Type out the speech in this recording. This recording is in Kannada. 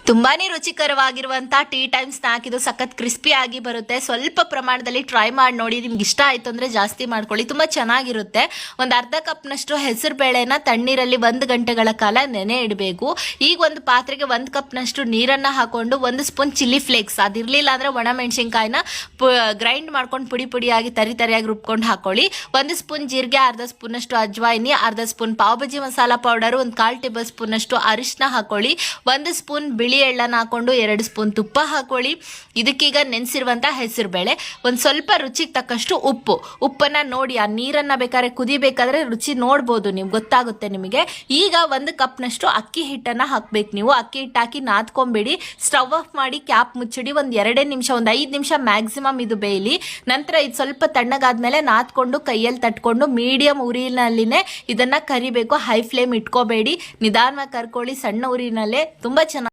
ತುಂಬಾನೇ ರುಚಿಕರವಾಗಿರುವಂತ ಟೀ ಟೈಮ್ ಸ್ನಾಕ್ ಇದು. ಸಖತ್ ಕ್ರಿಸ್ಪಿ ಆಗಿ ಬರುತ್ತೆ. ಸ್ವಲ್ಪ ಪ್ರಮಾಣದಲ್ಲಿ ಟ್ರೈ ಮಾಡಿ ನೋಡಿ. ನಿಮ್ಗೆ ಇಷ್ಟ ಆಯ್ತು ಅಂದ್ರೆ ಜಾಸ್ತಿ ಮಾಡ್ಕೊಳ್ಳಿ, ತುಂಬಾ ಚೆನ್ನಾಗಿರುತ್ತೆ. ಒಂದು ಅರ್ಧ ಕಪ್ನಷ್ಟು ಹೆಸರು ಬೇಳೆನ ತಣ್ಣೀರಲ್ಲಿ 1 ಗಂಟೆಗಳ ಕಾಲ ನೆನೆ ಇಡಬೇಕು. ಈಗ ಒಂದು ಪಾತ್ರೆಗೆ 1 ಕಪ್ನಷ್ಟು ನೀರನ್ನ ಹಾಕೊಂಡು 1 ಸ್ಪೂನ್ ಚಿಲ್ಲಿ ಫ್ಲೇಕ್ಸ್, ಅದಿರ್ಲಿಲ್ಲ ಅಂದ್ರೆ ಒಣ ಮೆಣಸಿನ್ಕಾಯಿನ ಗ್ರೈಂಡ್ ಮಾಡ್ಕೊಂಡು ಪುಡಿ ಪುಡಿಯಾಗಿ ತರಿಯಾಗಿ ರುಬ್ಕೊಂಡು ಹಾಕೊಳ್ಳಿ. 1 ಸ್ಪೂನ್ ಜೀರಿಗೆ, ಅರ್ಧ ಸ್ಪೂನ್ ಅಷ್ಟು ಅಜ್ವಾಯಿನಿ, ಅರ್ಧ spoon pav bhaji masala powder, 1/4 table spoon ಅಷ್ಟು ಅರಿಶಿನ ಹಾಕೊಳ್ಳಿ. 1 ಸ್ಪೂನ್ ಬಿಳಿ ಎಳ್ಳನ್ನ ಹಾಕೊಂಡು 2 ಸ್ಪೂನ್ ತುಪ್ಪ ಹಾಕೊಳ್ಳಿ. ಇದಕ್ಕೀಗ ನೆನೆಸಿರುವಂತ ಹೆಸರು ಬೇಳೆ, ಒಂದು ಸ್ವಲ್ಪ ರುಚಿಗೆ ತಕ್ಕಷ್ಟು ಉಪ್ಪನ್ನ ನೋಡಿ. ಆ ನೀರನ್ನ ಬೇಕಾದ್ರೆ ಕುದಿಬೇಕಾದ್ರೆ ರುಚಿ ನೋಡ್ಬೋದು ನೀವು, ಗೊತ್ತಾಗುತ್ತೆ ನಿಮಗೆ. ಈಗ 1 ಕಪ್ನಷ್ಟು ಅಕ್ಕಿ ಹಿಟ್ಟನ್ನ ಹಾಕ್ಬೇಕು ನೀವು. ಅಕ್ಕಿ ಹಿಟ್ಟು ಹಾಕಿ ನಾದ್ಕೊಂಬೇಡಿ. ಸ್ಟವ್ ಆಫ್ ಮಾಡಿ ಕ್ಯಾಪ್ ಮುಚ್ಚಿಡಿ. ಒಂದು 2 ನಿಮಿಷ, ಒಂದು 5 ನಿಮಿಷ ಮ್ಯಾಕ್ಸಿಮಮ್ ಇದು ಬೇಯಲಿ. ನಂತರ ಇದು ಸ್ವಲ್ಪ ತಣ್ಣಗಾದ್ಮೇಲೆ ನಾದ್ಕೊಂಡು ಕೈಯಲ್ಲಿ ತಟ್ಕೊಂಡು ಮೀಡಿಯಂ ಉರಿನಲ್ಲಿನೇ ಇದನ್ನ ಕರಿಬೇಕು. ಹೈ ಫ್ಲೇಮ್ ಇಟ್ಕೋಬೇಡಿ, ನಿಧಾನವಾಗಿ ಕರ್ಕೊಳ್ಳಿ ಸಣ್ಣ ಉರಿನಲ್ಲೇ. ತುಂಬಾ ಚೆನ್ನಾಗಿ